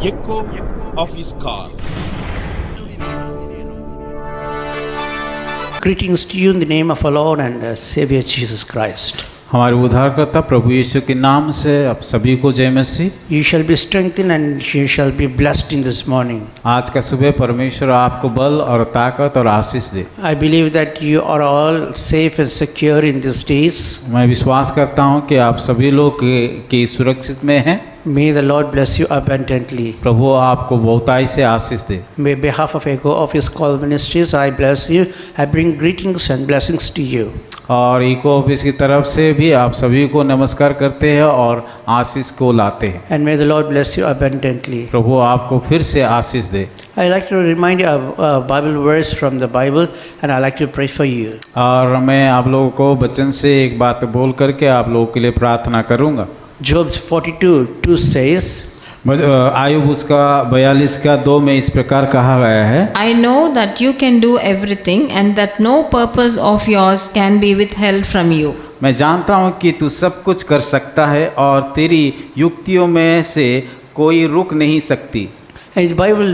echo of his call. Greetings to you in the name of our Lord and Savior Jesus Christ. हमारे उद्धारकर्ता प्रभु यीशु के नाम से आप सभी को जय मसीह। You shall be strengthened and you shall be blessed in this morning. आज का सुबह परमेश्वर आपको बल और ताकत और आशीष दे। I believe that you are all safe and secure in these days. मैं विश्वास करता हूँ कि आप सभी लोग की सुरक्षित में हैं। May the Lord bless you abundantly. प्रभु आपको बहुताई से आशीष दे। May behalf of Echo of His Call Ministries, I bless you. I bring greetings and blessings to you. और इको ऑफिस की तरफ से भी आप सभी को नमस्कार करते हैं और आशीष को लाते हैं। And may the Lord bless you abundantly. प्रभु आपको फिर से आशीष दे। I like to remind you of a Bible verse from the Bible and I like to pray for you. और मैं आप लोगों को वचन से एक बात बोल करके आप लोगों के लिए प्रार्थना करूँगा। Job 42:2 says, आयुब उसका 42 का 2 में इस प्रकार कहा गया है, I know that you can do everything and that no purpose of yours can be withheld from you. मैं जानता हूँ कि तू सब कुछ कर सकता है और तेरी युक्तियों में से कोई रुक नहीं सकती। in the Bible,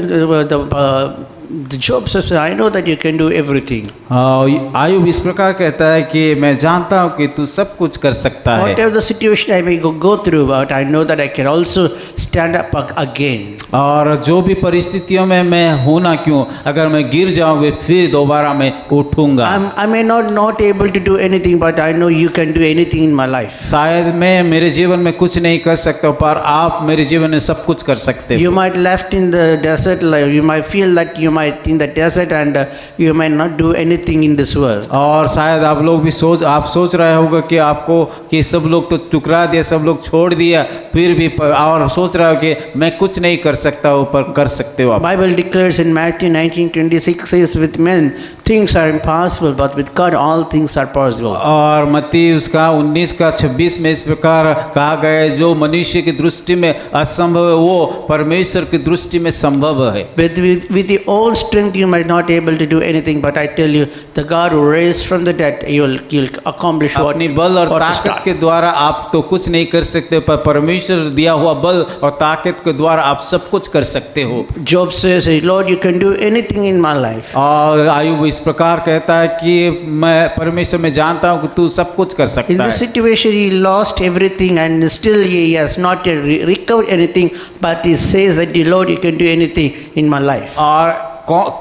the Job says, I know that you can do everything. Ayub इस प्रकार कहता है कि मैं जानता हूँ कि तू सब कुछ कर सकता है। Whatever the situation I may go through, but I know that I can also stand up again. और जो भी परिस्थितियों में मैं हूँ ना क्यों, अगर मैं गिर जाऊँ फिर दोबारा मैं उठूँगा। I may not able to do anything, but I know you can do anything in my life. शायद मैं मेरे जीवन में कुछ नहीं कर सकता, पर आप मेरे जीवन में सब कुछ कर सकते हो। You might left in the desert, like you might feel that you might in the desert and you might not do anything in this world. और शायद आप लोग भी सोच रहे होगा कि आपको कि सब लोग तो टुकरा दिया, सब लोग छोड़ दिया, फिर भी और सोच रहे हो कि मैं कुछ नहीं कर सकता हूँ, पर कर सकते हो आप। Bible declares in Matthew 19:26 says, with men things are impossible, but with God all things are possible. और मत्ती उसका 19 का 26 में इस प्रकार कहा गया है, जो मनुष्य की दृष्टि में असंभव है वो परमेश्वर की दृष्टि में संभव है। With your own strength you might not able to do anything, but I tell you, the God who raised from the dead, you'll accomplish what. अपनी बल और ताकत के द्वारा आप तो कुछ नहीं कर सकते, पर परमेश्वर दिया हुआ बल और ताकत के द्वारा आप सब कुछ कर सकते हो। Job says, Lord, you can do anything in my life. और आयुब इस प्रकार कहता है कि मैं परमेश्वर में जानता हूँ कि तू सब कुछ कर सकता है। In this situation he lost everything and still he has not recovered anything, but he says that Lord, you can do anything in my life. और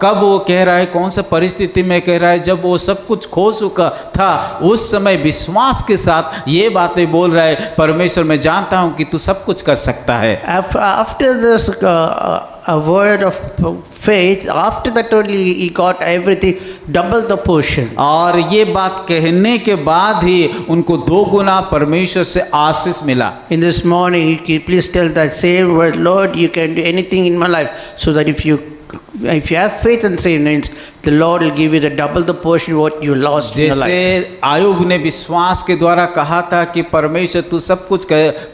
कब वो कह रहा है, कौन सा परिस्थिति में कह रहा है, जब वो सब कुछ खो चुका था उस समय विश्वास के साथ ये बातें बोल रहा है, परमेश्वर मैं जानता हूँ कि तू सब कुछ कर सकता है। After this a word of faith, after that only he got everything, double the portion. और ये बात कहने के बाद ही उनको 2 गुना परमेश्वर से आशीष मिला। In this morning, please tell that same word, Lord, you can do anything in my life, so that if you have faith and say means, the Lord will give you the double the portion what you lost in your life. जैसे आयुब ने विश्वास के द्वारा कहा था कि परमेश्वर तू सब कुछ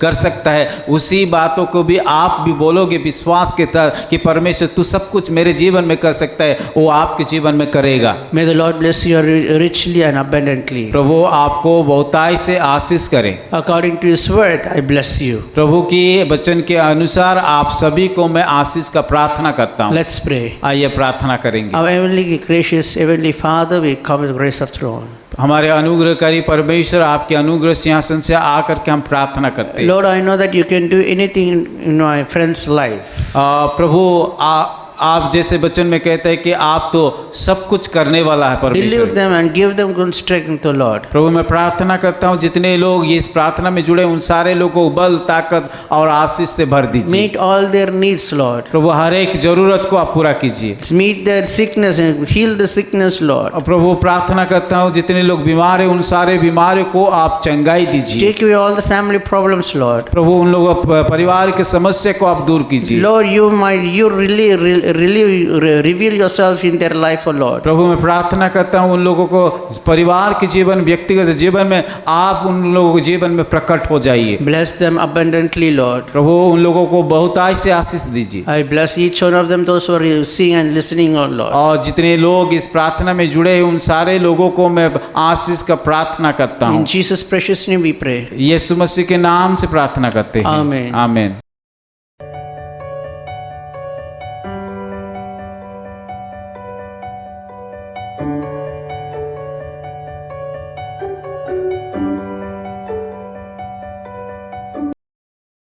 कर सकता है, उसी बातों को भी आप भी बोलोगे विश्वास के तहत कि परमेश्वर तू सब कुछ मेरे जीवन में कर सकता है, वो आपके जीवन में करेगा। May the Lord bless you richly and abundantly. प्रभु आपको बहुताई से आशीष करे। According to His word, I bless you. प्रभु की वचन के अनुसार आप सभी को मैं आशीष का प्रार्थना करता हूँ। Let's pray. आइए प्रार्थना करेंगे। Our heavenly gracious heavenly Father, we come with the grace of throne. हमारे अनुग्रहकारी परमेश्वर, आपके अनुग्रह सिंहासन से आकर के हम प्रार्थना करते हैं। Lord, I know that you can do anything in my friend's life. प्रभु आप जैसे वचन में कहते हैं कि आप तो सब कुछ करने वाला है परमेश्वर। Deliver them and give them good strength to Lord. प्रभु मैं प्रार्थना करता हूँ जितने लोग ये इस प्रार्थना में जुड़े उन सारे लोगों को बल, ताकत और आशीष से भर दीजिए। Meet all their needs, Lord. प्रभु हर एक जरूरत को आप पूरा कीजिए। Meet their sickness and heal the sickness, Lord. और प्रभु प्रार्थना करता हूँ जितने लोग बीमार हैं उन सारे बीमारियों को आप चंगाई दीजिए। Take away all the family problems, Lord. प्रभु उन लोगों परिवार की समस्या को आप दूर कीजिए। Lord, you really reveal yourself in their life, O Lord. प्रभु मैं प्रार्थना करता हूँ उन लोगों को परिवार के जीवन, व्यक्तिगत जीवन में आप उन लोगों के जीवन में प्रकट हो जाइए। Bless them abundantly, Lord. प्रभु उन लोगों को बहुताई से आशीष दीजिए। I bless each one of them, those who are seeing and listening, O Lord. और जितने लोग इस प्रार्थना में जुड़े उन सारे लोगों को मैं आशीष का प्रार्थना करता हूँ। In Jesus' precious name we pray. यीशु मसीह के नाम से प्रार्थना करते हैं। आमीन। आमीन।